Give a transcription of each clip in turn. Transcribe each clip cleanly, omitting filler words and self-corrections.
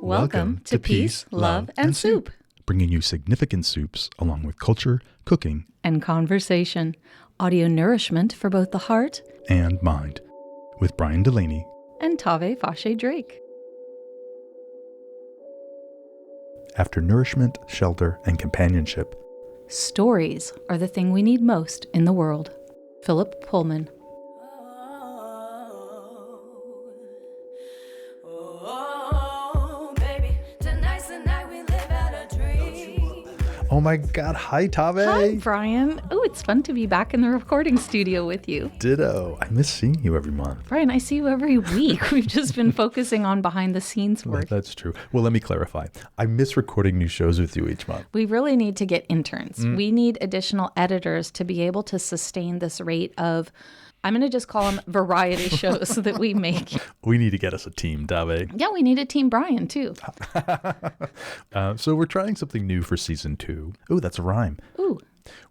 Welcome to Peace, Love, and Soup, bringing you significant soups along with culture, cooking, and conversation. Audio nourishment for both the heart and mind, with Brian Delaney and Tave Fashe Drake. After nourishment, shelter, and companionship, stories are the thing we need most in the world. Philip Pullman. Oh my God. Hi, Tave. Hi, Brian. Oh, it's fun to be back in the recording studio with you. Ditto. I miss seeing you every month. Brian, I see you every week. We've just been focusing on behind the scenes work. That's true. Well, let me clarify. I miss recording new shows with you each month. We really need to get interns. We need additional editors to be able to sustain this rate of, I'm going to just call them variety shows that we make. We need to get us a team, Tave. Yeah, we need a team Brian, too. So we're trying something new for season 2. Ooh, that's a rhyme. Ooh.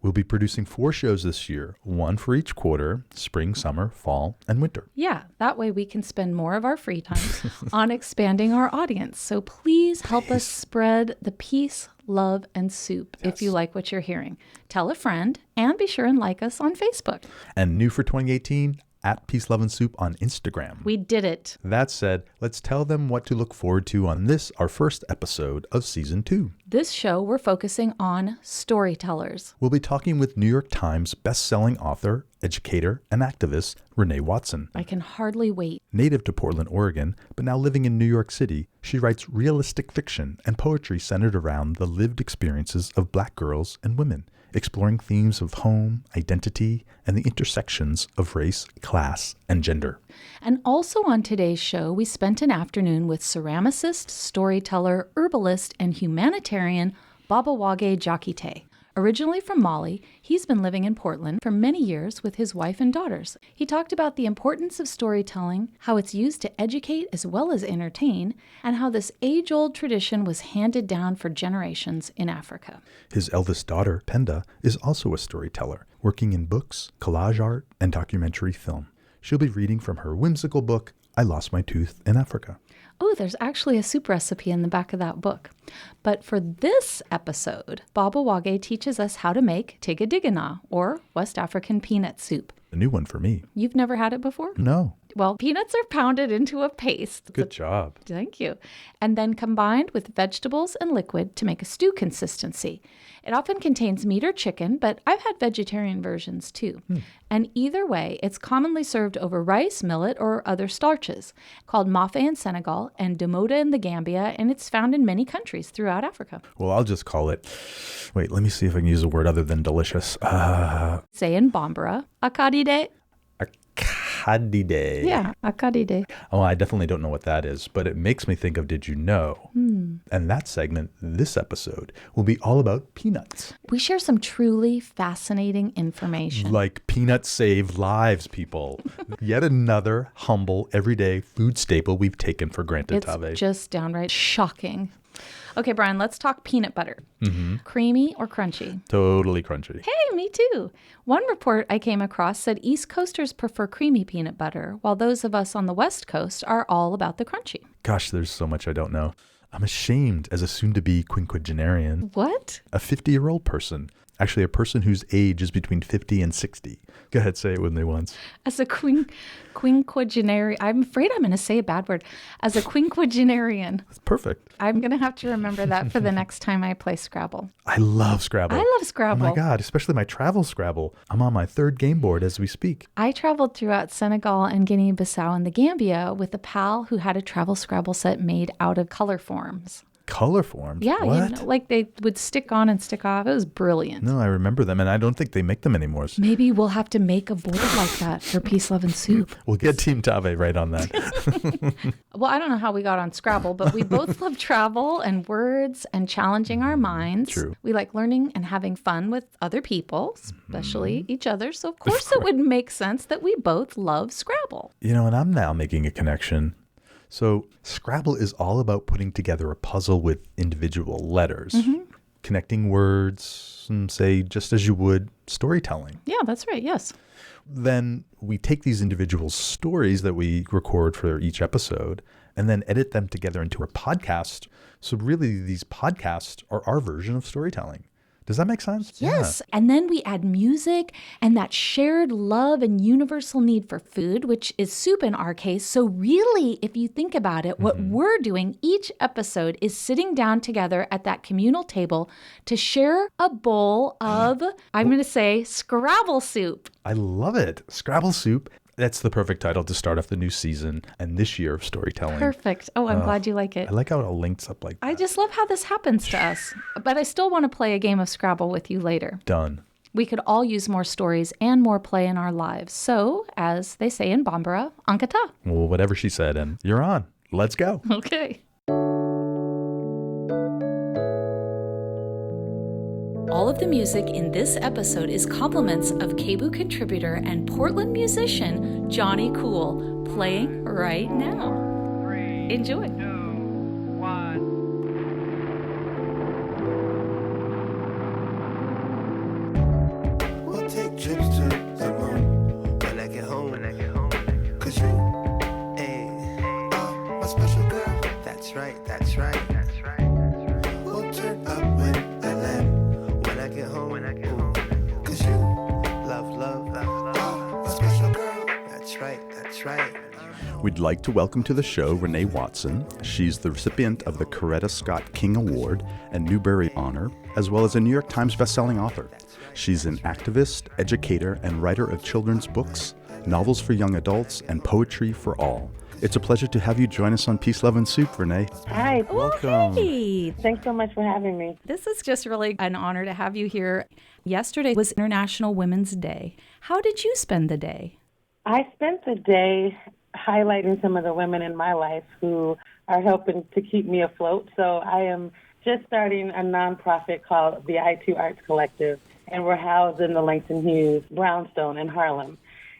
We'll be producing 4 shows this year, 1 for each quarter, spring, summer, fall, and winter. Yeah, that way we can spend more of our free time on expanding our audience. So please help us spread the peace, love, and soup if you like what you're hearing. Tell a friend and be sure and like us on Facebook. And new for 2018, at Peace, Love, and Soup on Instagram. We did it. That said, let's tell them what to look forward to on this, our first episode of season 2. This show, we're focusing on storytellers. We'll be talking with New York Times best-selling author, educator, and activist Renee Watson. I can hardly wait. Native to Portland, Oregon, but now living in New York City, she writes realistic fiction and poetry centered around the lived experiences of Black girls and women, exploring themes of home, identity, and the intersections of race, class, and gender. And also on today's show, we spent an afternoon with ceramicist, storyteller, herbalist, and humanitarian Wague Diakite. Originally from Mali, he's been living in Portland for many years with his wife and daughters. He talked about the importance of storytelling, how it's used to educate as well as entertain, and how this age-old tradition was handed down for generations in Africa. His eldest daughter, Penda, is also a storyteller, working in books, collage art, and documentary film. She'll be reading from her whimsical book, I Lost My Tooth in Africa. Oh, there's actually a soup recipe in the back of that book. But for this episode, Wague teaches us how to make tigadigana, or West African peanut soup. A new one for me. You've never had it before? No. Well, peanuts are pounded into a paste. Good job. Thank you. And then combined with vegetables and liquid to make a stew consistency. It often contains meat or chicken, but I've had vegetarian versions too. And either way, it's commonly served over rice, millet, or other starches, called mafe in Senegal and demoda in the Gambia, and it's found in many countries throughout Africa. Well, I'll just call it, wait, let me see if I can use a word other than delicious. Say in Bambara, akadide. Akadide. Yeah, akadide. Oh, I definitely don't know what that is, but it makes me think of Did You Know? And that segment, this episode, will be all about peanuts. We share some truly fascinating information. Like peanuts save lives, people. Yet another humble, everyday food staple we've taken for granted, It's Tave. just downright shocking. Okay, Brian, let's talk peanut butter. Creamy or crunchy? Totally crunchy. Hey, me too. One report I came across said East Coasters prefer creamy peanut butter, while those of us on the West Coast are all about the crunchy. Gosh, there's so much I don't know. I'm ashamed as a soon-to-be quinquagenarian. What? A 50-year-old person. Actually, a person whose age is between 50 and 60. Go ahead, say it with me once. As a quinquagenarian, I'm afraid I'm going to say a bad word. As a quinquagenarian. That's perfect. I'm going to have to remember that for the next time I play Scrabble. I love Scrabble. I love Scrabble. Oh my God, especially my travel Scrabble. I'm on my 3rd game board as we speak. I traveled throughout Senegal and Guinea-Bissau and the Gambia with a pal who had a travel Scrabble set made out of color forms. Color forms? Yeah, What? you know, like they would stick on and stick off. It was brilliant. No, I remember them, and I don't think they make them anymore. Maybe we'll have to make a board like that for Peace, Love, and Soup. We'll get Team Tave right on that. Well, I don't know how we got on Scrabble, but we both love travel and words and challenging our minds. True. We like learning and having fun with other people, especially each other. So, of course, it would make sense that we both love Scrabble. You know, and I'm now making a connection. So Scrabble is all about putting together a puzzle with individual letters, connecting words, and say, just as you would storytelling. Yeah, that's right. Yes. then we take these individual stories that we record for each episode and then edit them together into a podcast. So really, these podcasts are our version of storytelling. Does that make sense? Yes. Yeah. And then we add music and that shared love and universal need for food, which is soup in our case. So really, if you think about it, what we're doing each episode is sitting down together at that communal table to share a bowl of, I'm going to say, Scrabble Soup. I love it. Scrabble Soup. That's the perfect title to start off the new season and this year of storytelling. Perfect. Oh, I'm glad you like it. I like how it all links up like that. I just love how this happens to us. But I still want to play a game of Scrabble with you later. Done. We could all use more stories and more play in our lives. So, as they say in Bambara, Ankata. Well, whatever she said, and you're on. Let's go. Okay. All of the music in this episode is compliments of KBOO contributor and Portland musician Johnny Cool, playing right now. 3, Enjoy. 2, 1. We'll take trips to the moon when I get home. Cause you, are my special girl. That's right. We'll turn up when I land. When I get home. Cause you, love, my special girl. That's right. We'd like to welcome to the show Renee Watson. She's the recipient of the Coretta Scott King Award and Newbery Honor, as well as a New York Times bestselling author. She's an activist, educator, and writer of children's books, novels for young adults, and poetry for all. It's a pleasure to have you join us on Peace, Love, and Soup, Renee. Hi. Welcome. Hey. Thanks so much for having me. This is just really an honor to have you here. Yesterday was International Women's Day. How did you spend the day? I spent the day highlighting some of the women in my life who are helping to keep me afloat. So I am just starting a nonprofit called the I2 Arts Collective, and we're housed in the Langston Hughes brownstone in Harlem.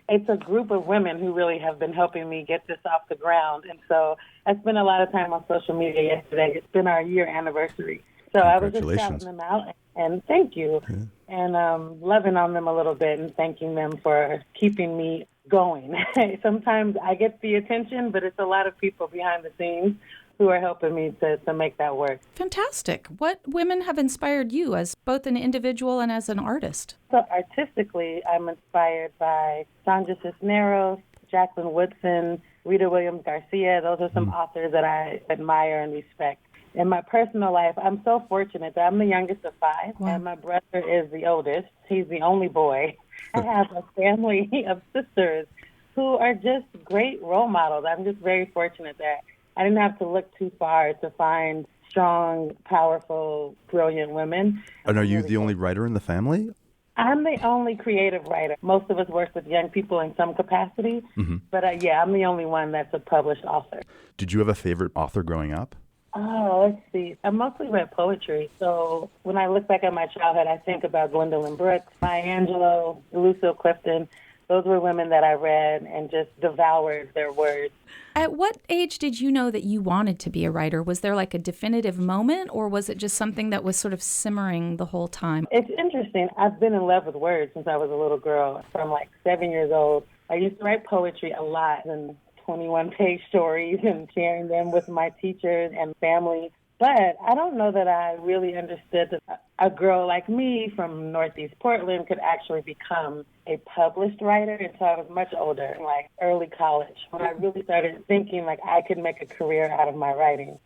It's a group of women who really have been helping me get this off the ground. And so I spent a lot of time on social media yesterday. It's been our year anniversary. So I was just shouting them out and thank you. Yeah. And loving on them a little bit and thanking them for keeping me going. Sometimes I get the attention, but it's a lot of people behind the scenes who are helping me to make that work. Fantastic. What women have inspired you as both an individual and as an artist? So artistically, I'm inspired by Sandra Cisneros, Jacqueline Woodson, Rita Williams Garcia. Those are some authors that I admire and respect. In my personal life, I'm so fortunate that I'm the youngest of 5, and my brother is the oldest. He's the only boy. I have a family of sisters who are just great role models. I'm just very fortunate that I didn't have to look too far to find strong, powerful, brilliant women. And are you the only writer in the family? I'm the only creative writer. Most of us work with young people in some capacity, but yeah, I'm the only one that's a published author. Did you have a favorite author growing up? Oh, let's see. I mostly read poetry. So when I look back at my childhood, I think about Gwendolyn Brooks, Maya Angelou, Lucille Clifton. Those were women that I read and just devoured their words. At what age did you know that you wanted to be a writer? Was there like a definitive moment, or was it just something that was sort of simmering the whole time? It's interesting. I've been in love with words since I was a little girl. From like 7 years old, I used to write poetry a lot and 21-page stories and sharing them with my teachers and family. But I don't know that I really understood that a girl like me from Northeast Portland could actually become a published writer until I was much older, like early college, when I really started thinking like I could make a career out of my writing.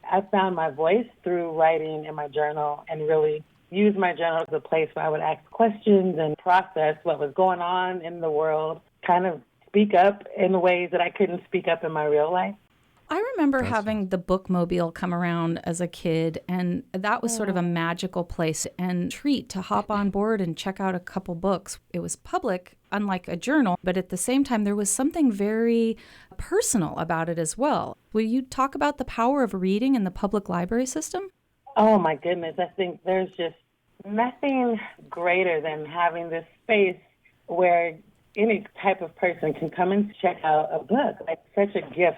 I found my voice through writing in my journal and really used my journal as a place where I would ask questions and process what was going on in the world, kind of speak up in ways that I couldn't speak up in my real life. I remember having the bookmobile come around as a kid, and that was sort of a magical place and treat to hop on board and check out a couple books. It was public, unlike a journal, but at the same time, there was something very personal about it as well. Will you talk about the power of reading in the public library system? Oh, my goodness. I think there's just nothing greater than having this space where any type of person can come and check out a book. It's such a gift.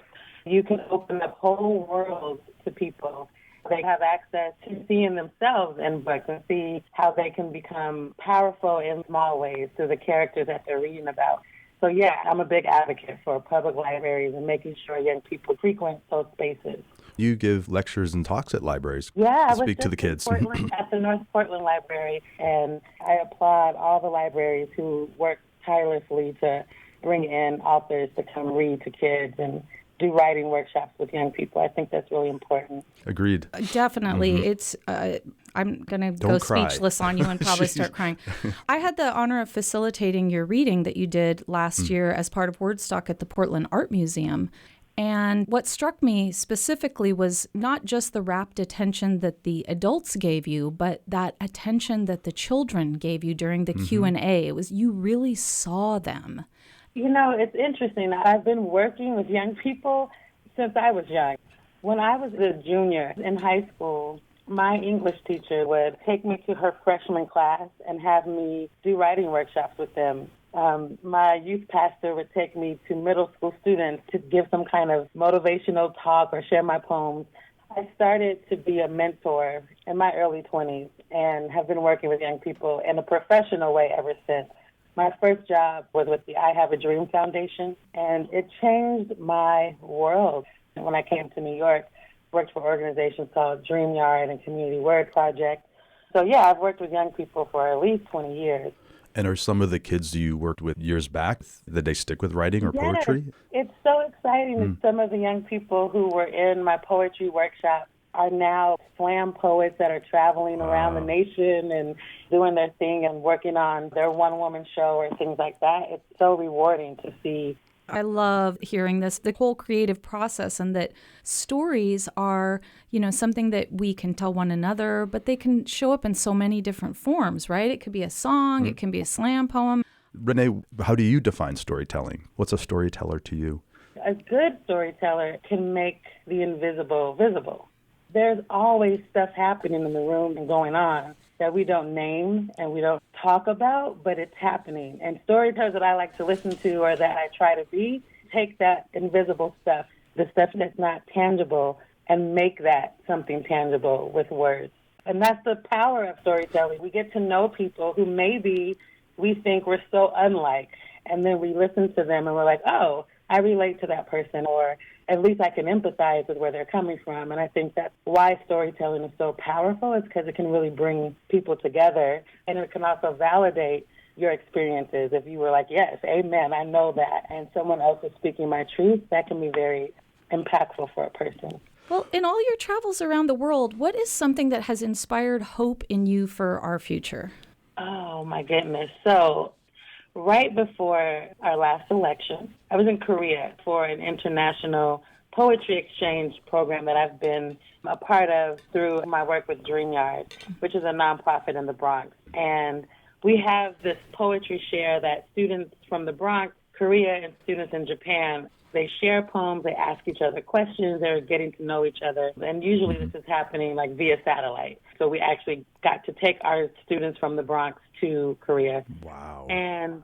You can open up whole worlds to people. They have access to seeing themselves in books and see how they can become powerful in small ways through the characters that they're reading about. So, yeah, I'm a big advocate for public libraries and making sure young people frequent those spaces. You give lectures and talks at libraries. Yeah, I to was speak to just the kids. in Portland, at the North Portland Library, and I applaud all the libraries who work tirelessly to bring in authors to come read to kids and do writing workshops with young people. I think that's really important. Agreed. Definitely. It's I'm going to go cry. speechless on you and probably start crying. I had the honor of facilitating your reading that you did last year as part of Wordstock at the Portland Art Museum. And what struck me specifically was not just the rapt attention that the adults gave you, but that attention that the children gave you during the Q&A. It was you really saw them. You know, it's interesting. I've been working with young people since I was young. When I was a junior in high school, my English teacher would take me to her freshman class and have me do writing workshops with them. My youth pastor would take me to middle school students to give some kind of motivational talk or share my poems. I started to be a mentor in my early 20s and have been working with young people in a professional way ever since. My first job was with the I Have a Dream Foundation, and it changed my world. When I came to New York, worked for organizations called Dream Yard and Community Word Project. So, yeah, I've worked with young people for at least 20 years. And are some of the kids you worked with years back, did they stick with writing or poetry? It's so exciting that some of the young people who were in my poetry workshop are now slam poets that are traveling around the nation and doing their thing and working on their one-woman show or things like that. It's so rewarding to see. I love hearing this, the whole creative process, and that stories are, something that we can tell one another, but they can show up in so many different forms, right? It could be a song, it can be a slam poem. Renee, how do you define storytelling? What's a storyteller to you? A good storyteller can make the invisible visible. There's always stuff happening in the room and going on that we don't name and we don't talk about, but it's happening. And storytellers that I like to listen to or that I try to be, take that invisible stuff, the stuff that's not tangible, and make that something tangible with words. And that's the power of storytelling. We get to know people who maybe we think we're so unlike, and then we listen to them and we're like, oh, I relate to that person, or at least I can empathize with where they're coming from. And I think that's why storytelling is so powerful, is because it can really bring people together, and it can also validate your experiences. If you were like, yes, amen, I know that, and someone else is speaking my truth, that can be very impactful for a person. Well, in all your travels around the world, what is something that has inspired hope in you for our future? Oh, my goodness. So right before our last election, I was in Korea for an international poetry exchange program that I've been a part of through my work with Dream Yard, which is a nonprofit in the Bronx. And we have this poetry share that students from the Bronx, Korea, and students in Japan, they share poems, they ask each other questions, they're getting to know each other. And usually this is happening like via satellite. So we actually got to take our students from the Bronx to Korea. Wow. And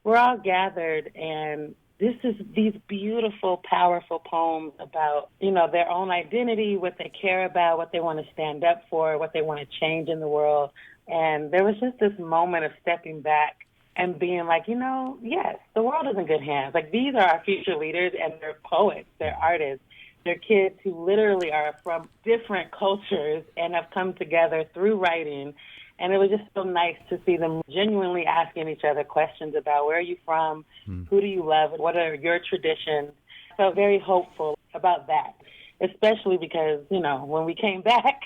we're all gathered, and this is these beautiful, powerful poems about, their own identity, what they care about, what they want to stand up for, what they want to change in the world. And there was just this moment of stepping back and being like, yes, the world is in good hands. Like, these are our future leaders, and they're poets, they're artists, they're kids who literally are from different cultures and have come together through writing. And it was just so nice to see them genuinely asking each other questions about where are you from, who do you love, what are your traditions. I felt very hopeful about that, especially because, when we came back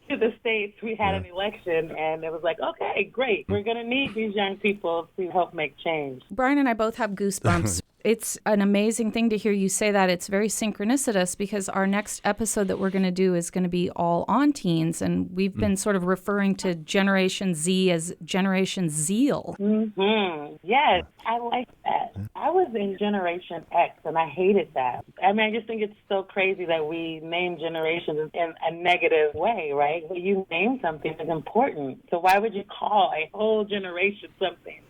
to the States, we had an election, and it was like, okay, great. We're going to need these young people to help make change. Brian and I both have goosebumps. It's an amazing thing to hear you say that. It's very synchronicitous, because our next episode that we're going to do is going to be all on teens, and we've been sort of referring to Generation Z as Generation Zeal. Yes, I like that. I was in Generation X, and I hated that. I mean, I just think it's so crazy that we name generations in a negative way, right? When you name something is important. So why would you call a whole generation something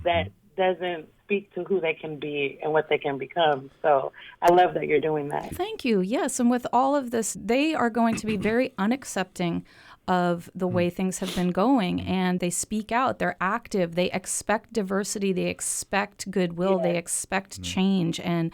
that doesn't speak to who they can be and what they can become. So I love that you're doing that. Thank you. Yes, and with all of this, they are going to be very unaccepting of the way things have been going, and they speak out. They're active. They expect diversity. They expect goodwill. They expect change. And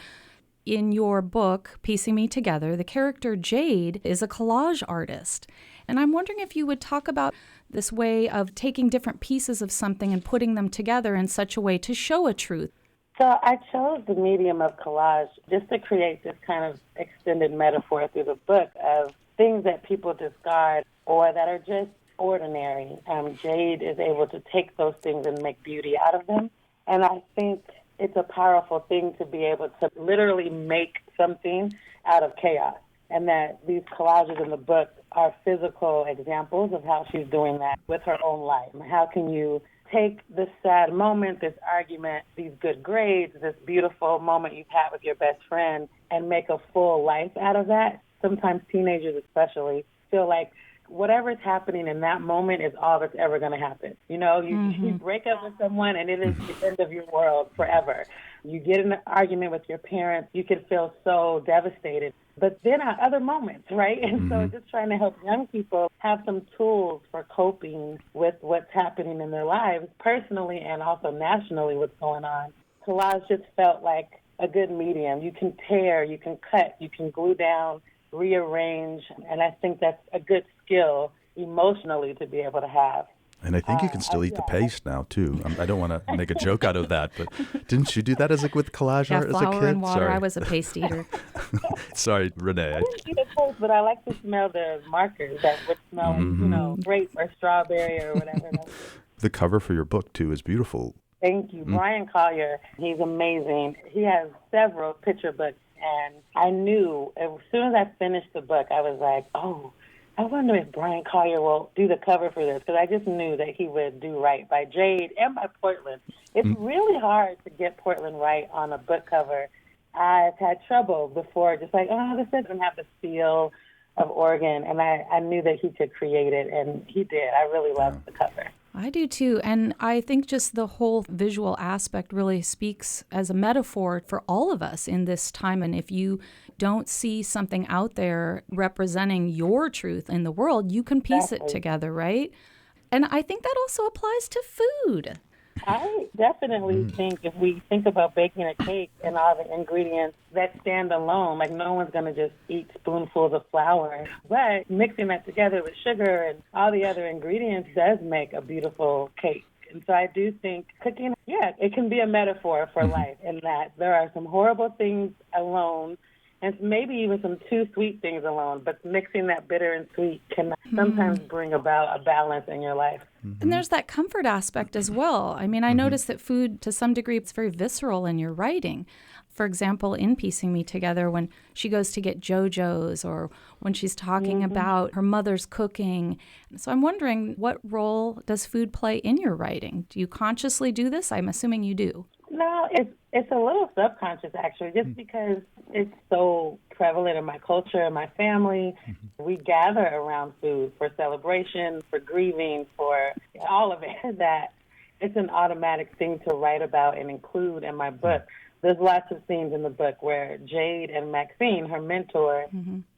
in your book, Piecing Me Together, the character Jade is a collage artist. And I'm wondering if you would talk about this way of taking different pieces of something and putting them together in such a way to show a truth. So I chose the medium of collage just to create this kind of extended metaphor through the book of things that people discard or that are just ordinary. Jade is able to take those things and make beauty out of them. And I think it's a powerful thing to be able to literally make something out of chaos. And that these collages in the book are physical examples of how she's doing that with her own life. How can you take this sad moment, this argument, these good grades, this beautiful moment you've had with your best friend, and make a full life out of that? Sometimes teenagers especially feel like whatever's happening in that moment is all that's ever going to happen. You know, you break up with someone and it is the end of your world forever. You get in an argument with your parents, you can feel so devastated. But then are other moments, right? And so just trying to help young people have some tools for coping with what's happening in their lives, personally and also nationally, what's going on. Collage just felt like a good medium. You can tear, you can cut, you can glue down, rearrange, and I think that's a good skill emotionally to be able to have. And I think you can still eat the paste now, too. I don't want to make a joke out of that, but didn't you do that with collage art as a kid? Flour and water. Sorry. I was a paste eater. Sorry, Renee. I didn't eat a paste, but I like to smell the markers that would smell like, grape or strawberry or whatever. The cover for your book, too, is beautiful. Thank you. Brian Collier, he's amazing. He has several picture books, and I knew as soon as I finished the book, I was like, oh, I wonder if Brian Collier will do the cover for this, because I just knew that he would do right by Jade and by Portland. It's really hard to get Portland right on a book cover. I've had trouble before, just like, oh, this doesn't have the feel of Oregon, and I knew that he could create it, and he did. I really loved the cover. I do too. And I think just the whole visual aspect really speaks as a metaphor for all of us in this time. And if you don't see something out there representing your truth in the world, you can piece it together, right? And I think that also applies to food. I definitely think if we think about baking a cake and all the ingredients that stand alone, like no one's going to just eat spoonfuls of flour. But mixing that together with sugar and all the other ingredients does make a beautiful cake. And so I do think cooking, it can be a metaphor for life in that there are some horrible things alone and maybe even some too sweet things alone, but mixing that bitter and sweet can sometimes bring about a balance in your life. And there's that comfort aspect as well. I mean, I notice that food, to some degree, it's very visceral in your writing. For example, in Piecing Me Together, when she goes to get JoJo's or when she's talking about her mother's cooking. So I'm wondering, what role does food play in your writing? Do you consciously do this? I'm assuming you do. No, it's a little subconscious, actually, just because it's so prevalent in my culture and my family. We gather around food for celebration, for grieving, for all of it, that it's an automatic thing to write about and include in my book. There's lots of scenes in the book where Jade and Maxine, her mentor,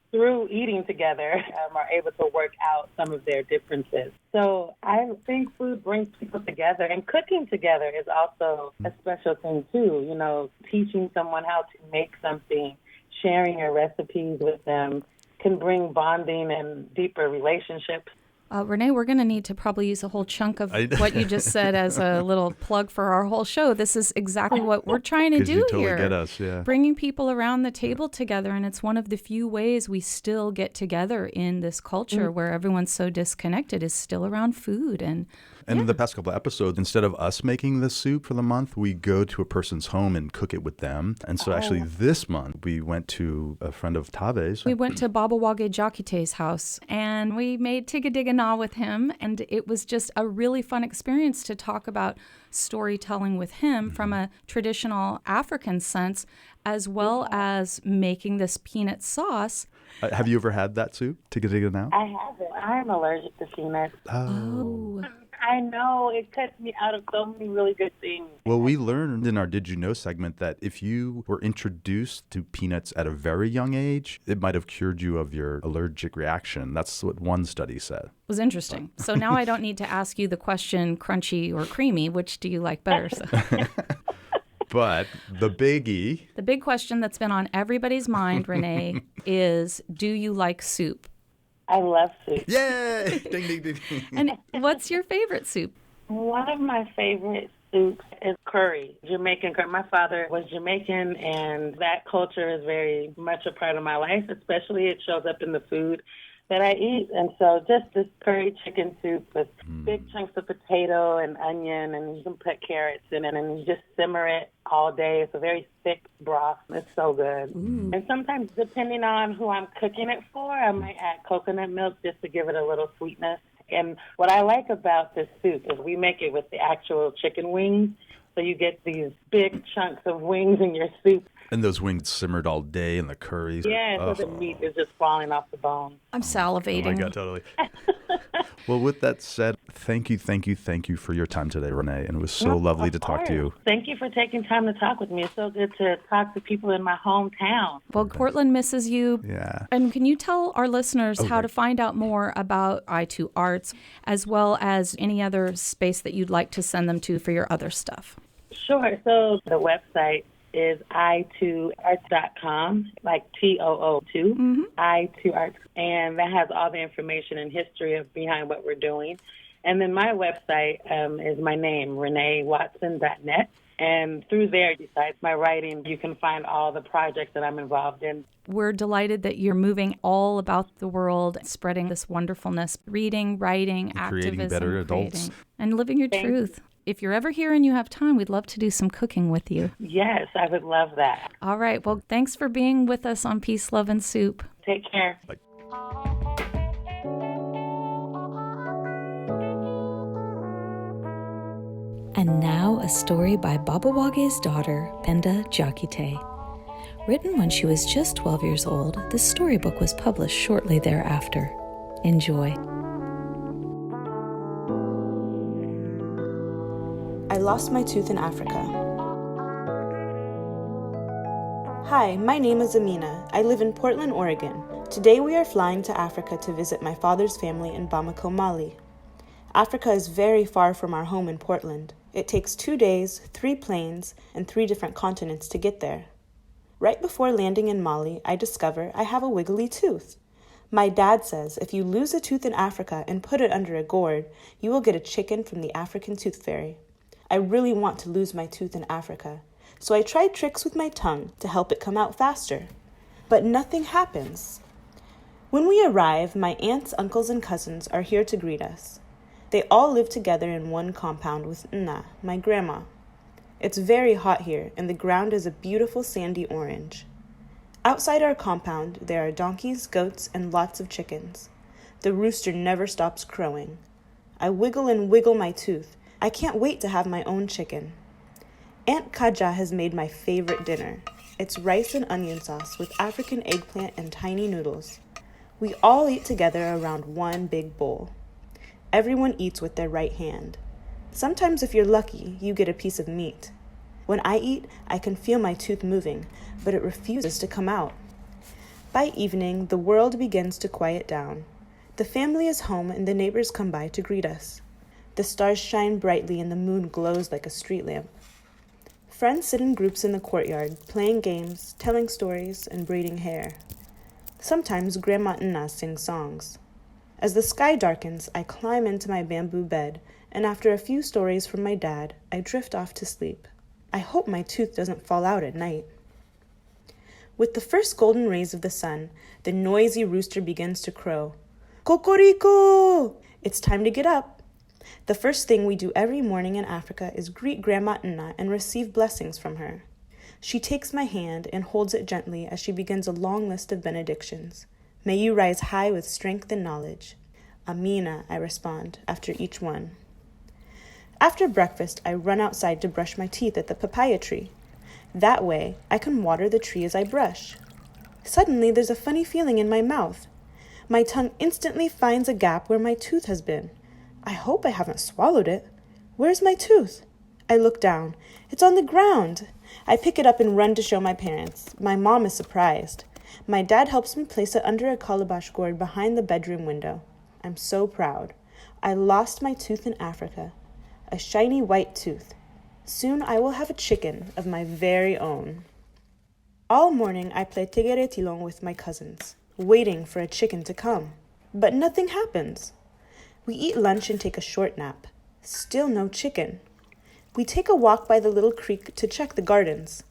through eating together, are able to work out some of their differences. So I think food brings people together, and cooking together is also a special thing, too. You know, teaching someone how to make something, sharing your recipes with them can bring bonding and deeper relationships. Renee, we're going to need to probably use a whole chunk of what you just said as a little plug for our whole show. This is exactly what we're trying to do you totally here. Get us, yeah. Bringing people around the table together, and it's one of the few ways we still get together in this culture where everyone's so disconnected is still around food. And in the past couple of episodes, instead of us making the soup for the month, we go to a person's home and cook it with them. And so actually this month, we went to a friend of Tave's. We went to Wague Diakite's house, and we made Tigga-Digga-Na with him. And it was just a really fun experience to talk about storytelling with him from a traditional African sense, as well as making this peanut sauce. Have you ever had that soup, Tigga-Digga-Na? I haven't. I am allergic to peanuts. Oh. I know. It cuts me out of so many really good things. Well, we learned in our Did You Know segment that if you were introduced to peanuts at a very young age, it might have cured you of your allergic reaction. That's what one study said. It was interesting. So now I don't need to ask you the question, crunchy or creamy, which do you like better? So. But the biggie. The big question that's been on everybody's mind, Renee, is do you like soup? I love soup. Yay! Ding, ding, ding, ding. And what's your favorite soup? One of my favorite soups is curry, Jamaican curry. My father was Jamaican, and that culture is very much a part of my life, especially it shows up in the food that I eat. And so just this curry chicken soup with big chunks of potato and onion, and you can put carrots in it, and you just simmer it all day. It's a very thick broth. It's so good. And sometimes, depending on who I'm cooking it for, I might add coconut milk just to give it a little sweetness. And what I like about this soup is we make it with the actual chicken wings. So you get these big chunks of wings in your soup. And those wings simmered all day in the curries. Yeah, so the meat is just falling off the bone. I'm salivating. Oh my God, totally. Well, with that said, thank you for your time today, Renee. And it was so lovely to talk to you. Thank you for taking time to talk with me. It's so good to talk to people in my hometown. Well, Portland misses you. Yeah. And can you tell our listeners how to find out more about I2 Arts, as well as any other space that you'd like to send them to for your other stuff? Sure. So the website is i2arts.com, like TOO2, I2Arts. And that has all the information and history behind what we're doing. And then my website is my name, reneewatson.net. And through there, besides my writing, you can find all the projects that I'm involved in. We're delighted that you're moving all about the world, spreading this wonderfulness, reading, writing, Creating activism, better adults. and living your truth. If you're ever here and you have time, we'd love to do some cooking with you. Yes, I would love that. All right. Well, thanks for being with us on Peace, Love, and Soup. Take care. Bye. And now a story by Baba Wage's daughter, Wague Diakite. Written when she was just 12 years old, the storybook was published shortly thereafter. Enjoy. I lost my tooth in Africa. Hi, my name is Amina. I live in Portland, Oregon. Today we are flying to Africa to visit my father's family in Bamako, Mali. Africa is very far from our home in Portland. It takes 2 days, 3 planes, and 3 different continents to get there. Right before landing in Mali, I discover I have a wiggly tooth. My dad says if you lose a tooth in Africa and put it under a gourd, you will get a chicken from the African tooth fairy. I really want to lose my tooth in Africa, so I tried tricks with my tongue to help it come out faster. But nothing happens. When we arrive, my aunts, uncles, and cousins are here to greet us. They all live together in one compound with Nna, my grandma. It's very hot here, and the ground is a beautiful sandy orange. Outside our compound, there are donkeys, goats, and lots of chickens. The rooster never stops crowing. I wiggle and wiggle my tooth. I can't wait to have my own chicken. Aunt Kaja has made my favorite dinner. It's rice and onion sauce with African eggplant and tiny noodles. We all eat together around one big bowl. Everyone eats with their right hand. Sometimes if you're lucky, you get a piece of meat. When I eat, I can feel my tooth moving, but it refuses to come out. By evening, the world begins to quiet down. The family is home and the neighbors come by to greet us. The stars shine brightly and the moon glows like a street lamp. Friends sit in groups in the courtyard, playing games, telling stories, and braiding hair. Sometimes Grandma Nna sings songs. As the sky darkens, I climb into my bamboo bed, and after a few stories from my dad, I drift off to sleep. I hope my tooth doesn't fall out at night. With the first golden rays of the sun, the noisy rooster begins to crow. Kokoriko! It's time to get up. The first thing we do every morning in Africa is greet Grandma Nna and receive blessings from her. She takes my hand and holds it gently as she begins a long list of benedictions. May you rise high with strength and knowledge. Amina, I respond, after each one. After breakfast, I run outside to brush my teeth at the papaya tree. That way, I can water the tree as I brush. Suddenly, there's a funny feeling in my mouth. My tongue instantly finds a gap where my tooth has been. I hope I haven't swallowed it. Where's my tooth? I look down. It's on the ground. I pick it up and run to show my parents. My mom is surprised. My dad helps me place it under a calabash gourd behind the bedroom window. I'm so proud. I lost my tooth in Africa. A shiny white tooth. Soon I will have a chicken of my very own. All morning I play tigere tilon with my cousins, waiting for a chicken to come. But nothing happens. We eat lunch and take a short nap. Still no chicken. We take a walk by the little creek to check the gardens.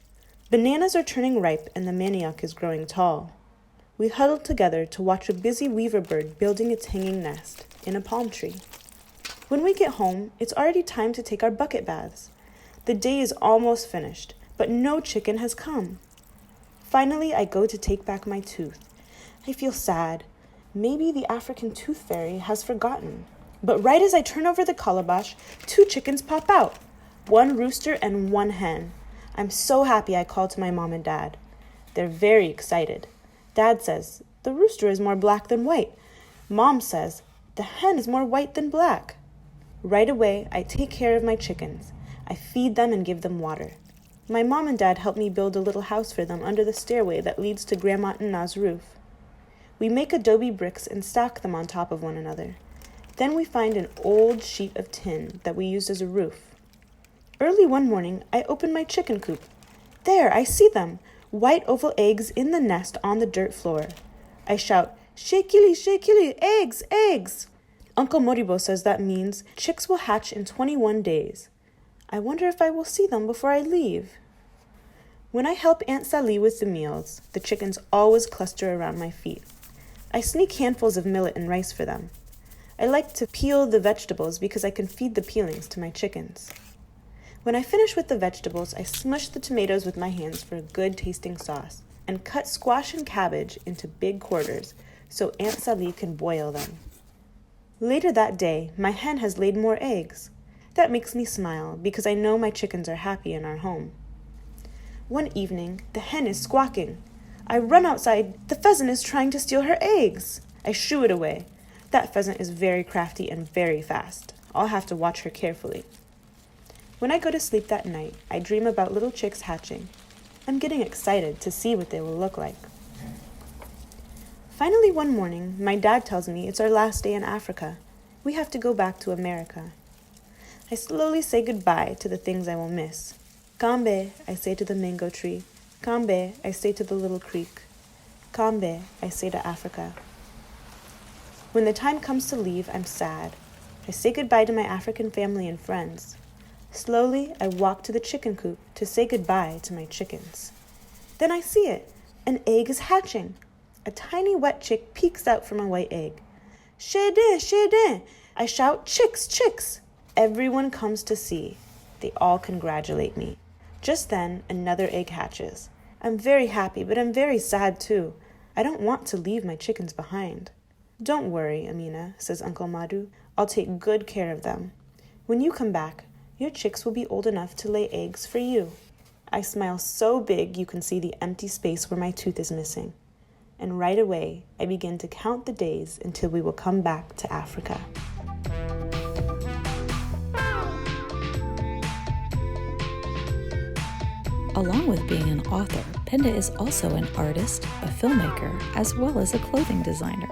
Bananas are turning ripe and the manioc is growing tall. We huddle together to watch a busy weaver bird building its hanging nest in a palm tree. When we get home, it's already time to take our bucket baths. The day is almost finished, but no chicken has come. Finally, I go to take back my tooth. I feel sad. Maybe the African tooth fairy has forgotten. But right as I turn over the calabash, 2 chickens pop out. 1 rooster and 1 hen. I'm so happy I called to my mom and dad. They're very excited. Dad says, the rooster is more black than white. Mom says, the hen is more white than black. Right away, I take care of my chickens. I feed them and give them water. My mom and dad help me build a little house for them under the stairway that leads to Grandma Nna's roof. We make adobe bricks and stack them on top of one another. Then we find an old sheet of tin that we used as a roof. Early one morning, I open my chicken coop. There, I see them, white oval eggs in the nest on the dirt floor. I shout, "Shekili, shekili, eggs, eggs!" Uncle Moribo says that means chicks will hatch in 21 days. I wonder if I will see them before I leave. When I help Aunt Sally with the meals, the chickens always cluster around my feet. I sneak handfuls of millet and rice for them. I like to peel the vegetables because I can feed the peelings to my chickens. When I finish with the vegetables, I smush the tomatoes with my hands for a good tasting sauce and cut squash and cabbage into big quarters so Aunt Sally can boil them. Later that day, my hen has laid more eggs. That makes me smile because I know my chickens are happy in our home. One evening, the hen is squawking. I run outside. The pheasant is trying to steal her eggs. I shoo it away. That pheasant is very crafty and very fast. I'll have to watch her carefully. When I go to sleep that night, I dream about little chicks hatching. I'm getting excited to see what they will look like. Finally, one morning, my dad tells me it's our last day in Africa. We have to go back to America. I slowly say goodbye to the things I will miss. Kambe, I say to the mango tree. Kambe, I say to the little creek. Kambe, I say to Africa. When the time comes to leave, I'm sad. I say goodbye to my African family and friends. Slowly, I walk to the chicken coop to say goodbye to my chickens. Then I see it. An egg is hatching. A tiny wet chick peeks out from a white egg. Shede, shede! I shout, chicks, chicks! Everyone comes to see. They all congratulate me. Just then, another egg hatches. I'm very happy, but I'm very sad too. I don't want to leave my chickens behind. Don't worry, Amina, says Uncle Madu. I'll take good care of them. When you come back, your chicks will be old enough to lay eggs for you. I smile so big you can see the empty space where my tooth is missing. And right away, I begin to count the days until we will come back to Africa. Along with being an author, Penda is also an artist, a filmmaker, as well as a clothing designer.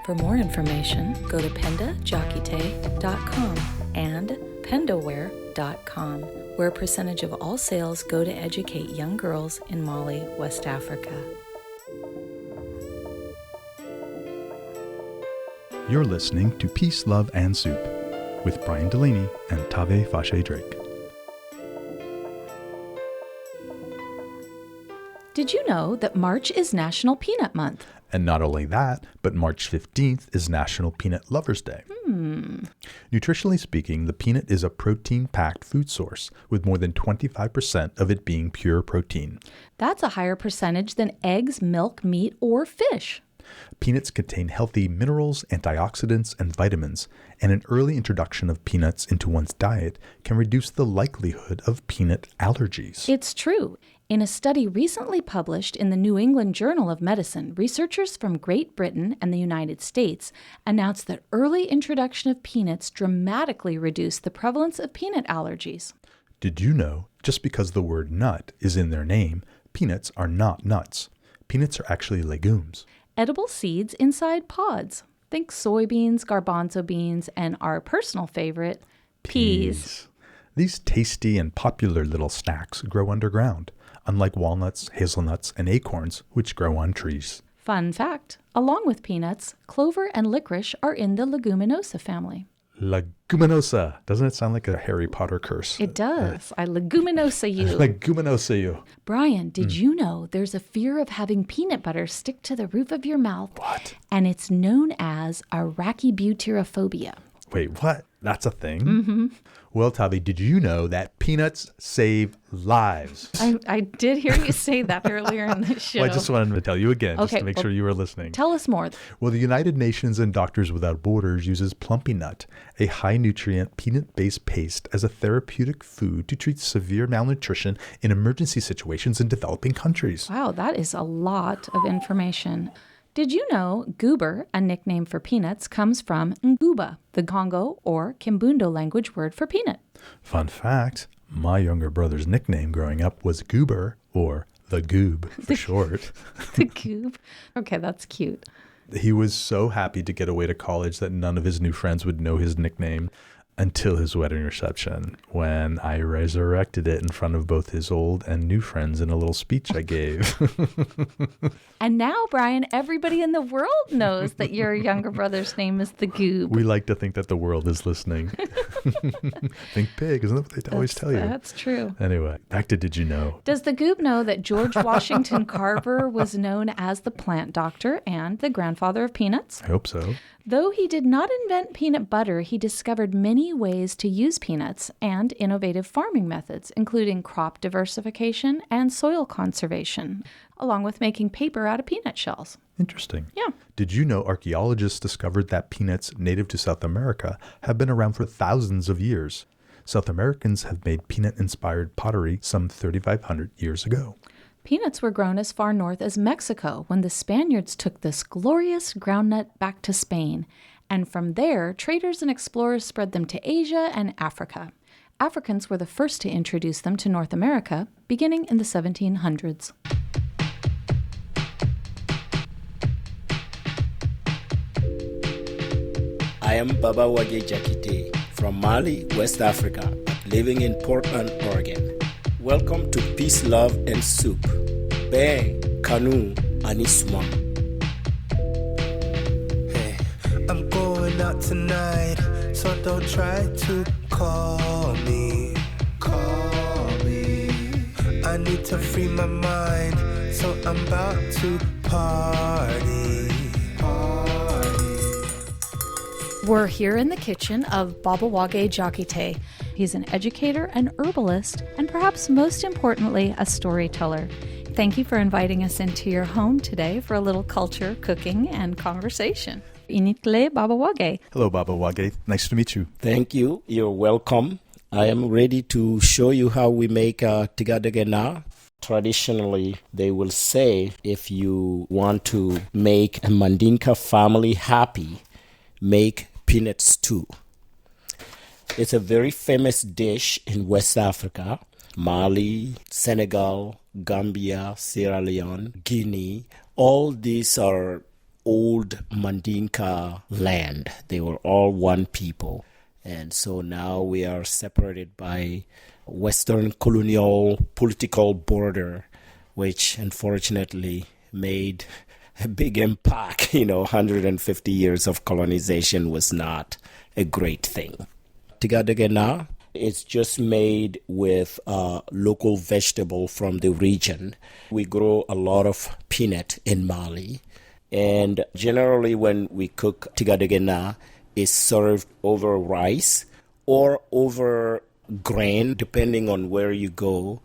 For more information, go to pendadiakite.com and pendaware.com, where a percentage of all sales go to educate young girls in Mali, West Africa. You're listening to Peace, Love, and Soup with Brian Delaney and Tave Fashe Drake. Did you know that March is National Peanut Month? And not only that, but March 15th is National Peanut Lovers Day. Nutritionally speaking, the peanut is a protein-packed food source, with more than 25% of it being pure protein. That's a higher percentage than eggs, milk, meat, or fish. Peanuts contain healthy minerals, antioxidants, and vitamins, and an early introduction of peanuts into one's diet can reduce the likelihood of peanut allergies. It's true. In a study recently published in the New England Journal of Medicine, researchers from Great Britain and the United States announced that early introduction of peanuts dramatically reduced the prevalence of peanut allergies. Did you know, just because the word nut is in their name, peanuts are not nuts. Peanuts are actually legumes. Edible seeds inside pods. Think soybeans, garbanzo beans, and our personal favorite, peas. These tasty and popular little snacks grow underground, unlike walnuts, hazelnuts, and acorns, which grow on trees. Fun fact, along with peanuts, clover and licorice are in the leguminosa family. Leguminosa. Doesn't it sound like a Harry Potter curse? It does. I leguminosa you. Leguminosa you. Brian, did you know there's a fear of having peanut butter stick to the roof of your mouth? What? And it's known as arachibutyrophobia. Wait, what? That's a thing? Mm-hmm. Well, Tavi, did you know that peanuts save lives? I did hear you say that earlier in the show. Well, I just wanted to tell you again, just Okay, to make sure you were listening. Tell us more. Well, the United Nations and Doctors Without Borders uses plumpy nut, a high-nutrient peanut-based paste, as a therapeutic food to treat severe malnutrition in emergency situations in developing countries. Wow, that is a lot of information. Did you know goober, a nickname for peanuts, comes from nguba, the Congo or Kimbundo language word for peanut? Fun fact, my younger brother's nickname growing up was Goober, or the Goob for short. The goob? Okay, that's cute. He was so happy to get away to college that none of his new friends would know his nickname until his wedding reception, when I resurrected it in front of both his old and new friends in a little speech I gave. And now, Brian, everybody in the world knows that your younger brother's name is the goob. We like to think that the world is listening. Think big, isn't that what they always tell you? That's true. Anyway, back to Did You Know? Does the goob know that George Washington Carver was known as the plant doctor and the grandfather of peanuts? I hope so. Though he did not invent peanut butter, he discovered many ways to use peanuts and innovative farming methods, including crop diversification and soil conservation, along with making paper out of peanut shells. Interesting. Yeah. Did you know archaeologists discovered that peanuts native to South America have been around for thousands of years? South Americans have made peanut-inspired pottery some 3,500 years ago. Peanuts were grown as far north as Mexico when the Spaniards took this glorious groundnut back to Spain, and from there, traders and explorers spread them to Asia and Africa. Africans were the first to introduce them to North America, beginning in the 1700s. I am Baba Wague Diakite from Mali, West Africa, living in Portland, Oregon. Welcome to Peace, Love, and Soup. Bang, Kanu, Anisuma. Hey, I'm going out tonight, so don't try to call me. Call me. I need to free my mind, so I'm about to party. We're here in the kitchen of Wague Diakite. He's an educator, an herbalist, and perhaps most importantly, a storyteller. Thank you for inviting us into your home today for a little culture, cooking, and conversation. Initle Baba Wague. Hello, Baba Wague. Nice to meet you. Thank you. You're welcome. I am ready to show you how we make tigadegena. Traditionally, they will say if you want to make a Mandinka family happy, make peanut stew. It's a very famous dish in West Africa, Mali, Senegal, Gambia, Sierra Leone, Guinea. All these are old Mandinka land. They were all one people. And so now we are separated by Western colonial political border, which unfortunately made a big impact. 150 years of colonization was not a great thing. Tigadegena, it's just made with local vegetable from the region. We grow a lot of peanut in Mali. And generally when we cook tigadegena, it's served over rice or over grain, depending on where you go.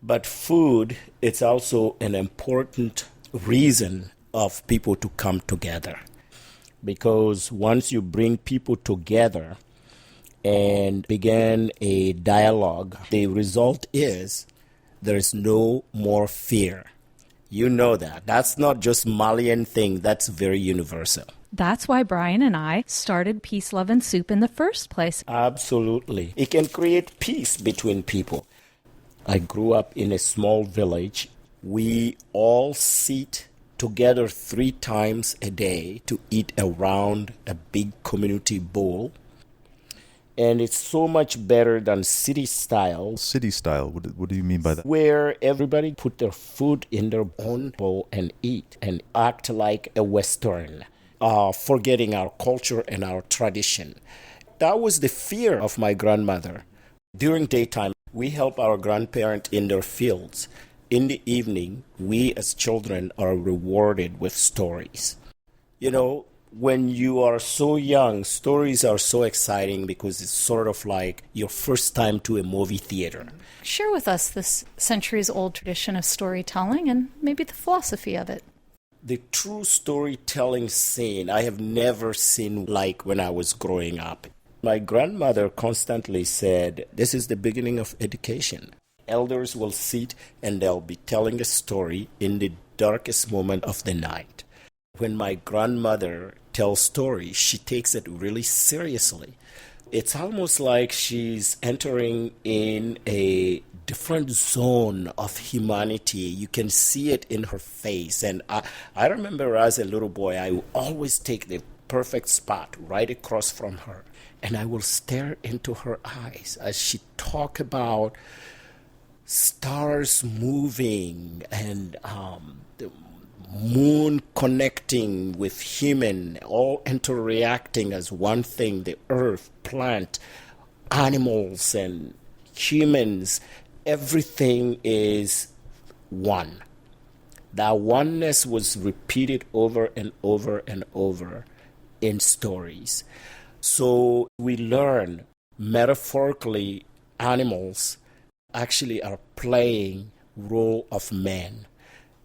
But food, it's also an important reason of people to come together, because once you bring people together and begin a dialogue, the result is there is no more fear. You know that. That's not just Malian thing. That's very universal. That's why Brian and I started Peace, Love, and Soup in the first place. Absolutely. It can create peace between people. I grew up in a small village. We all sit together 3 times a day to eat around a big community bowl. And it's so much better than city style. City style, what do you mean by that? Where everybody put their food in their own bowl and eat and act like a Western, forgetting our culture and our tradition. That was the fear of my grandmother. During daytime, we help our grandparents in their fields. In the evening, we as children are rewarded with stories. You know, when you are so young, stories are so exciting because it's sort of like your first time to a movie theater. Share with us this centuries-old tradition of storytelling and maybe the philosophy of it. The true storytelling scene I have never seen like when I was growing up. My grandmother constantly said, this is the beginning of education. Elders will sit and they'll be telling a story in the darkest moment of the night. When my grandmother tells stories, she takes it really seriously. It's almost like she's entering in a different zone of humanity. You can see it in her face. And I remember as a little boy, I would always take the perfect spot right across from her. And I will stare into her eyes as she talk about stars moving and the moon connecting with human, all interacting as one thing, the earth, plant, animals, and humans. Everything is one. That oneness was repeated over and over and over in stories. So we learn metaphorically animals actually are playing role of men.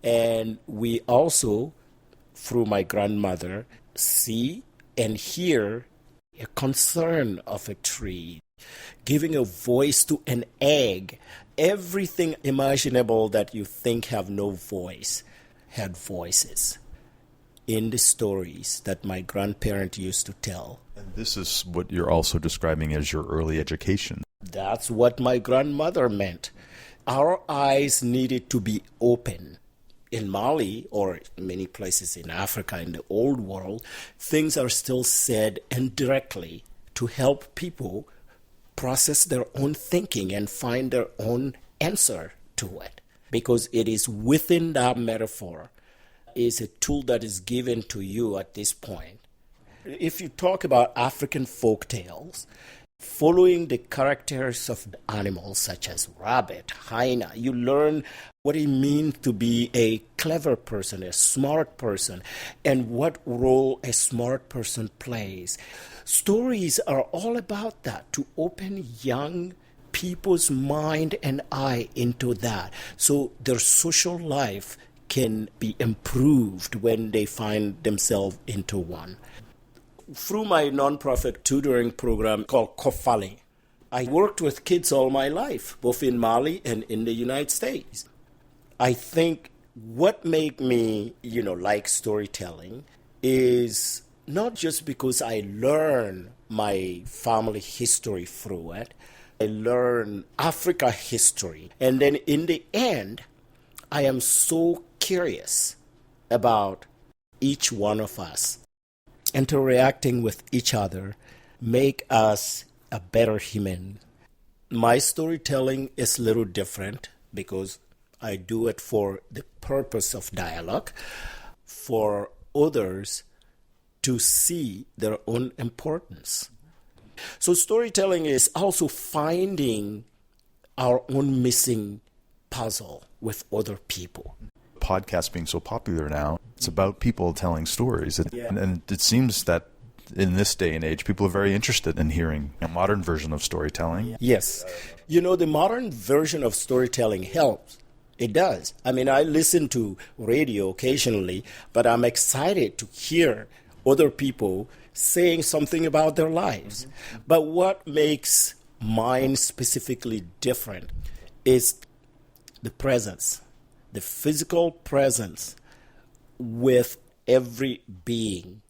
And we also, through my grandmother, see and hear a concern of a tree, giving a voice to an egg. Everything imaginable that you think have no voice had voices in the stories that my grandparent used to tell. And this is what you're also describing as your early education. That's what my grandmother meant. Our eyes needed to be open. In Mali, or many places in Africa, in the old world, things are still said indirectly to help people process their own thinking and find their own answer to it. Because it is within that metaphor, is a tool that is given to you at this point. If you talk about African folk tales, following the characters of animals such as rabbit, hyena, you learn what it means to be a clever person, a smart person, and what role a smart person plays. Stories are all about that, to open young people's mind and eye into that, so their social life can be improved when they find themselves into one. Through my nonprofit tutoring program called Kofali, I worked with kids all my life, both in Mali and in the United States. I think what made me, like storytelling is not just because I learned my family history through it. I learned Africa history. And then in the end, I am so curious about each one of us. Interacting with each other make us a better human. My storytelling is a little different because I do it for the purpose of dialogue, for others to see their own importance. So storytelling is also finding our own missing puzzle with other people. Podcast being so popular now, it's about people telling stories. And it seems that in this day and age, people are very interested in hearing a modern version of storytelling. Yes. The modern version of storytelling helps. It does. I mean, I listen to radio occasionally, but I'm excited to hear other people saying something about their lives. But what makes mine specifically different is the presence, the physical presence with every being.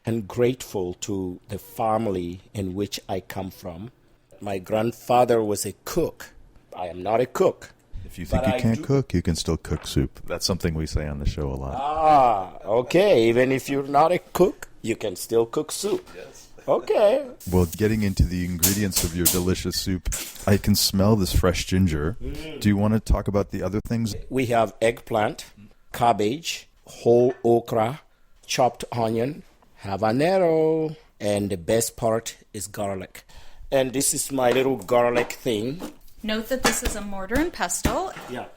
And grateful to the family in which I come from. My grandfather was a cook. I am not a cook. If you think you can't cook, you can still cook soup. That's something we say on the show a lot. Ah, okay. Even if you're not a cook, you can still cook soup. Yes. Okay. Well, getting into the ingredients of your delicious soup, I can smell this fresh ginger. Do you want to talk about the other things? We have eggplant, cabbage, whole okra, chopped onion, habanero, and the best part is garlic. And this is my little garlic thing. Note that this is a mortar and pestle. Yeah.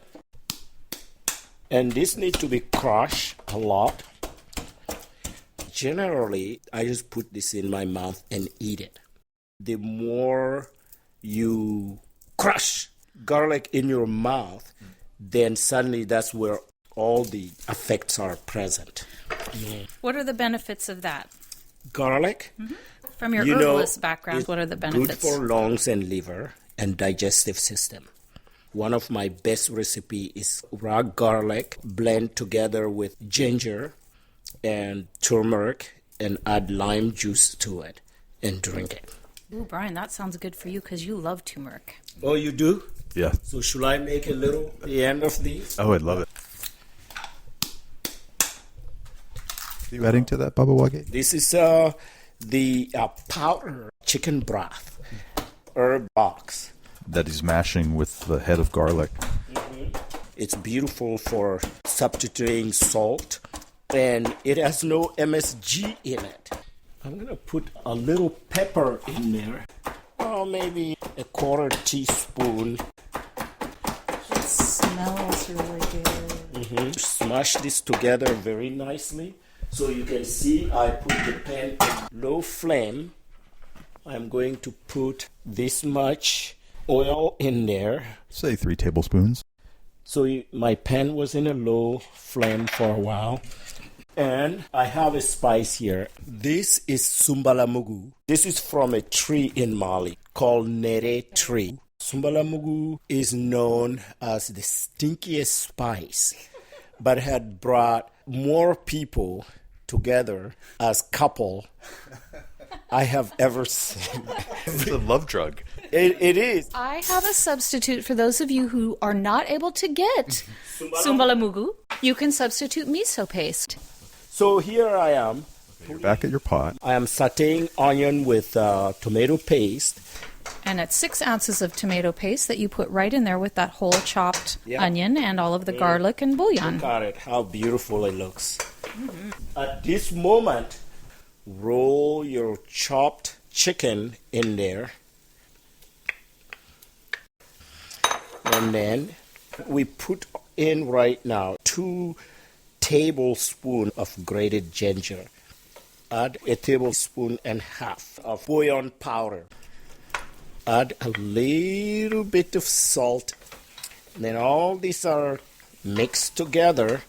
And this needs to be crushed a lot. Generally, I just put this in my mouth and eat it. The more you crush garlic in your mouth, then suddenly that's where all the effects are present. Yeah. What are the benefits of that? Garlic? Mm-hmm. From your herbalist background, what are the benefits? Good for lungs and liver and digestive system. One of my best recipe is raw garlic blend together with ginger and turmeric and add lime juice to it and drink it. Ooh, Brian, that sounds good for you because you love turmeric. Oh, you do? Yeah. So should I make a little at the end of these? Oh, I'd love it. Are you adding to that, Baba Wague? This is the powder chicken broth herb box that he's mashing with the head of garlic. Mm-hmm. It's beautiful for substituting salt, and it has no MSG in it. I'm going to put a little pepper in there. Oh, maybe a quarter teaspoon. It smells really good. Mm-hmm. Smash this together very nicely. So you can see I put the pan on low flame. I'm going to put this much oil in there. Say 3 tablespoons. So my pan was in a low flame for a while. And I have a spice here. This is sumbalamugu. This is from a tree in Mali called Nere tree. Sumbalamugu is known as the stinkiest spice, but had brought more people together as couple I have ever seen. It's a love drug. It is. I have a substitute for those of you who are not able to get sumbalamugu. You can substitute miso paste. So here I am. You're back at your pot. I am sauteing onion with tomato paste. And it's 6 ounces of tomato paste that you put right in there with that whole chopped onion and all of the garlic and bouillon. Look at it, how beautiful it looks. Mm-hmm. At this moment, roll your chopped chicken in there. And then we put in right now 2 tablespoons of grated ginger. Add a tablespoon and a half of bouillon powder. Add a little bit of salt. Then all these are mixed together.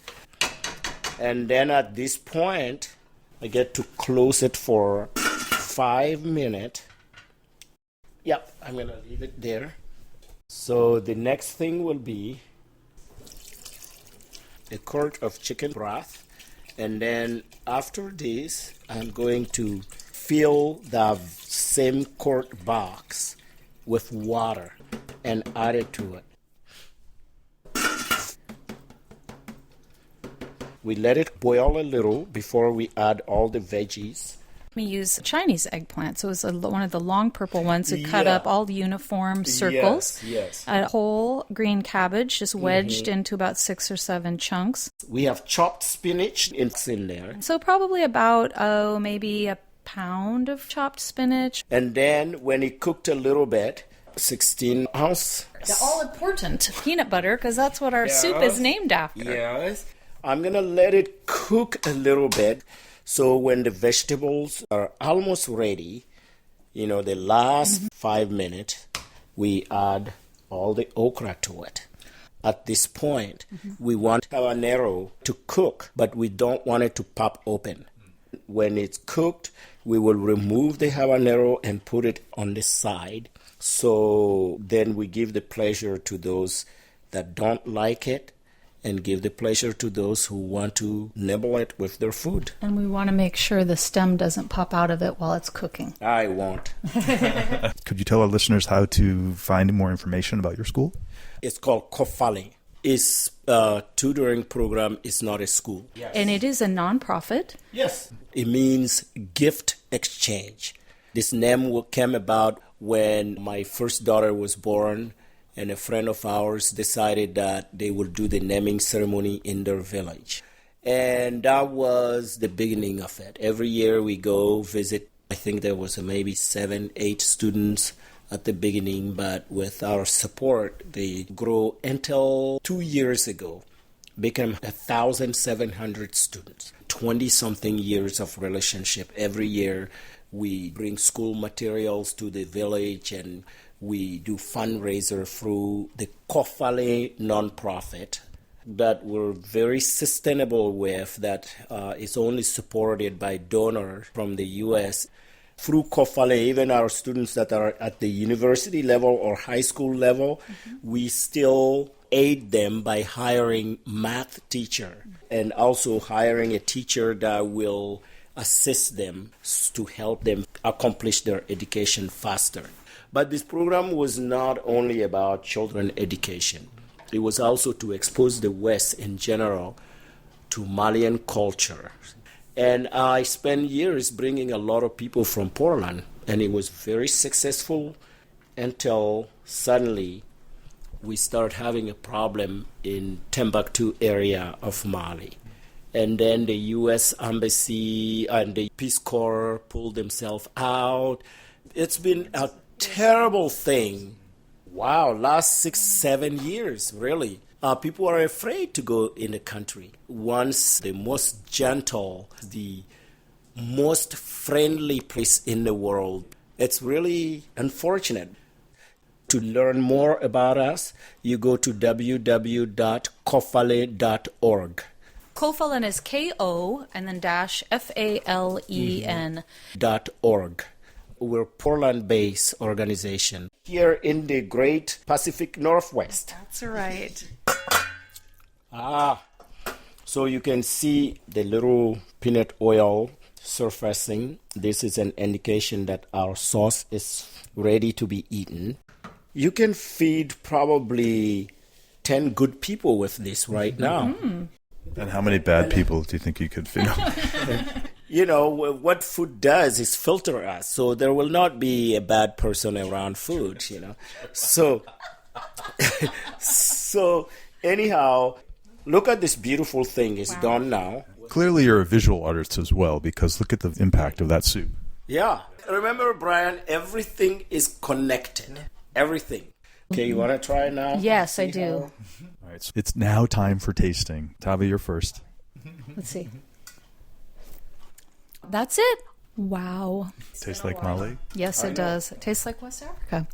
And then at this point, I get to close it for 5 minutes. Yep, I'm going to leave it there. So the next thing will be a quart of chicken broth. And then after this, I'm going to fill the same quart box with water and add it to it. We let it boil a little before we add all the veggies. We use Chinese eggplant, so it's one of the long purple ones. We cut up all uniform circles. Yes. A whole green cabbage just wedged into about 6 or 7 chunks. We have chopped spinach in there. So probably about, maybe a pound of chopped spinach. And then when it cooked a little bit, 16 ounce. The all-important peanut butter, because that's what our soup is named after. Yes. I'm going to let it cook a little bit. So when the vegetables are almost ready, the last 5 minutes, we add all the okra to it. At this point, we want habanero to cook, but we don't want it to pop open. When it's cooked, we will remove the habanero and put it on the side. So then we give the pleasure to those that don't like it, and give the pleasure to those who want to nibble it with their food. And we want to make sure the stem doesn't pop out of it while it's cooking. I won't. Could you tell our listeners how to find more information about your school? It's called Kofale. It's a tutoring program. It's not a school. Yes. And it is a nonprofit. Yes. It means gift exchange. This name came about when my first daughter was born, and a friend of ours decided that they would do the naming ceremony in their village. And that was the beginning of it. Every year we go visit. I think there was maybe 7-8 students at the beginning, but with our support, they grew until 2 years ago, became 1,700 students, 20-something years of relationship. Every year we bring school materials to the village, and we do fundraiser through the Kofale nonprofit that we're very sustainable with, that is only supported by donors from the U.S. Through Kofale, even our students that are at the university level or high school level, we still aid them by hiring math teacher and also hiring a teacher that will assist them to help them accomplish their education faster. But this program was not only about children education. It was also to expose the West in general to Malian culture. And I spent years bringing a lot of people from Portland, and it was very successful until suddenly we started having a problem in Timbuktu area of Mali. And then the U.S. Embassy and the Peace Corps pulled themselves out. It's been a terrible thing. Wow, last 6-7 years, really. People are afraid to go in the country. Once the most gentle, the most friendly place in the world. It's really unfortunate. To learn more about us, you go to www.kofale.org. Kofalen is K-O and then dash F-A-L-E-N. .org. We're Portland-based organization here in the Great Pacific Northwest. That's right. So you can see the little peanut oil surfacing. This is an indication that our sauce is ready to be eaten. You can feed probably 10 good people with this right now. And how many bad people do you think you could feed? You know, what food does is filter us, so there will not be a bad person around food, you know. So anyhow, look at this beautiful thing. It's done now. Clearly you're a visual artist as well, because look at the impact of that soup. Yeah. Remember, Brian, everything is connected. Everything. Okay, you want to try it now? Yes, I do. All right, so it's now time for tasting. Tavi, you're first. Let's see. That's it. Wow. Tastes like Mali? Yes, it does. It tastes like West Africa.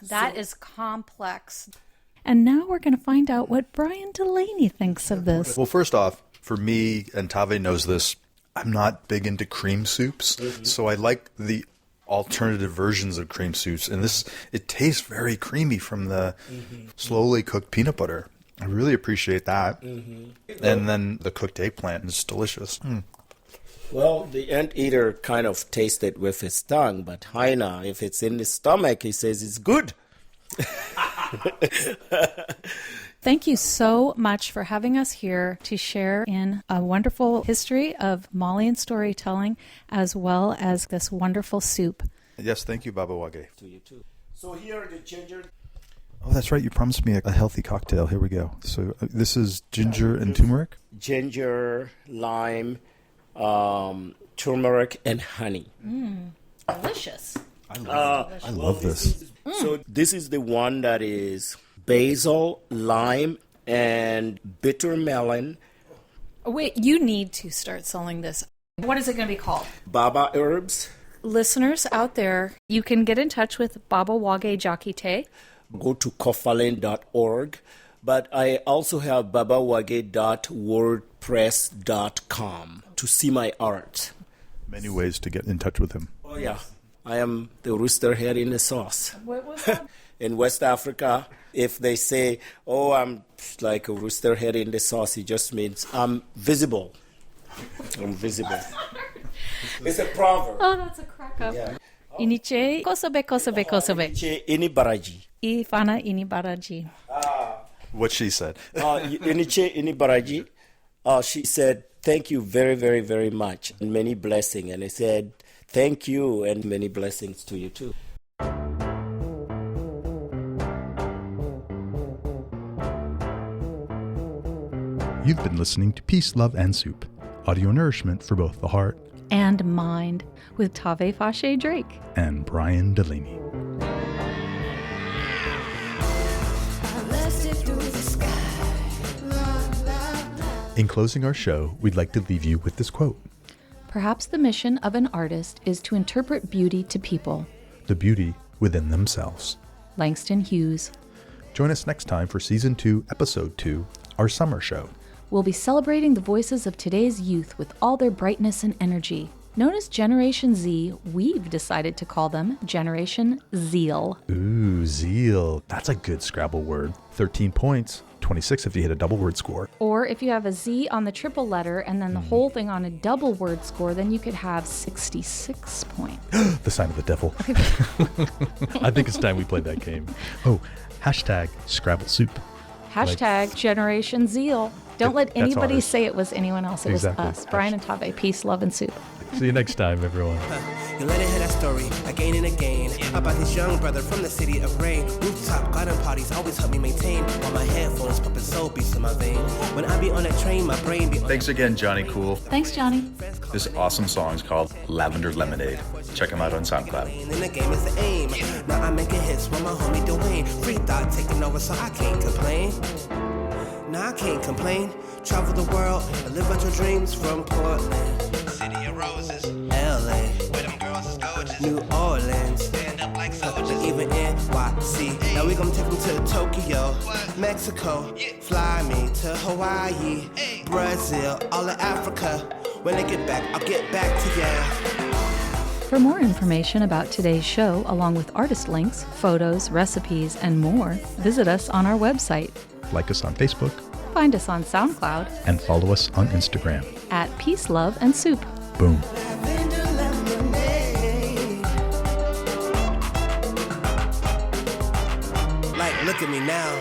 That is complex. And now we're going to find out what Brian Delaney thinks of this. Well, first off, for me, and Tavi knows this, I'm not big into cream soups, so I like the alternative versions of cream soups. And this, it tastes very creamy from the slowly cooked peanut butter. I really appreciate that. And then the cooked eggplant is delicious. Well, the anteater kind of tasted with his tongue, but Haina, if it's in his stomach, he says it's good. Thank you so much for having us here to share in a wonderful history of Malian storytelling, as well as this wonderful soup. Yes, thank you, Baba Wague. To you too. So here are the ginger. Oh, that's right. You promised me a healthy cocktail. Here we go. So this is ginger and turmeric? Ginger, lime, turmeric, and honey. Delicious. I love this. So this is the one that is basil, lime, and bitter melon. Wait, you need to start selling this. What is it going to be called? Baba herbs. Listeners out there, you can get in touch with Baba Wague Diakite. Go to kofalen.org. But I also have babawage.wordpress.com to see my art. Many ways to get in touch with him. Oh, yeah. I am the rooster head in the sauce. What was that? In West Africa, if they say, oh, I'm like a rooster head in the sauce, it just means I'm visible. I'm visible. It's a proverb. Oh, that's a crack up. Yeah. Iniche, kosobe, kosobe, kosobe. Che inibaraji. Ifana inibaraji. What she said. Iniche inibaraji. She said, thank you very, very, very much, and many blessings. And I said, thank you, and many blessings to you too. You've been listening to Peace, Love, and Soup, audio nourishment for both the heart And mind with Tave Fashe Drake. and Brian Delaney. In closing our show, we'd like to leave you with this quote. Perhaps the mission of an artist is to interpret beauty to people. The beauty within themselves. Langston Hughes. Join us next time for Season 2, Episode 2, our summer show. We'll be celebrating the voices of today's youth with all their brightness and energy. Known as Generation Z, we've decided to call them Generation Zeal. Ooh, zeal. That's a good Scrabble word. 13 points, 26 if you hit a double word score. Or if you have a Z on the triple letter and then the whole thing on a double word score, then you could have 66 points. The sign of the devil. I think it's time we played that game. Oh, hashtag Scrabble Soup. Hashtag Generation Zeal. Don't let That's anybody ours. say it was anyone else. It Exactly. was us. Brian and Tave. Peace, love, and soup. See you next time, everyone. You let it hear that story again and again about this young brother from the city of rain. Rooftop garden parties always help me maintain while my headphones pumping soul beats in my vein. When I be on that train, my brain be on Thanks again, Johnny Cool. Thanks, Johnny. This awesome song is called Lavender Lemonade. Check him out on SoundCloud. and the game is the aim. Now I'm making hits with my homie Dwayne. Free thought taking over, so I can't complain. Nah, I can't complain. Travel the world and live out your dreams from Portland, City of Roses, LA, where them girls is gorgeous, New Orleans, stand up like soldiers, even NYC. Now we gon' take them to Tokyo, Mexico, fly me to Hawaii, Brazil, all of Africa. When I get back, I'll get back to ya. For more information about today's show, along with artist links, photos, recipes, and more, visit us on our website. Like us on Facebook Find us on SoundCloud and follow us on Instagram. at Peace, Love, and Soup. Boom. Like, look at me now.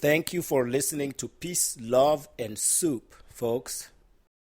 Thank you for listening to Peace, Love, and Soup, folks.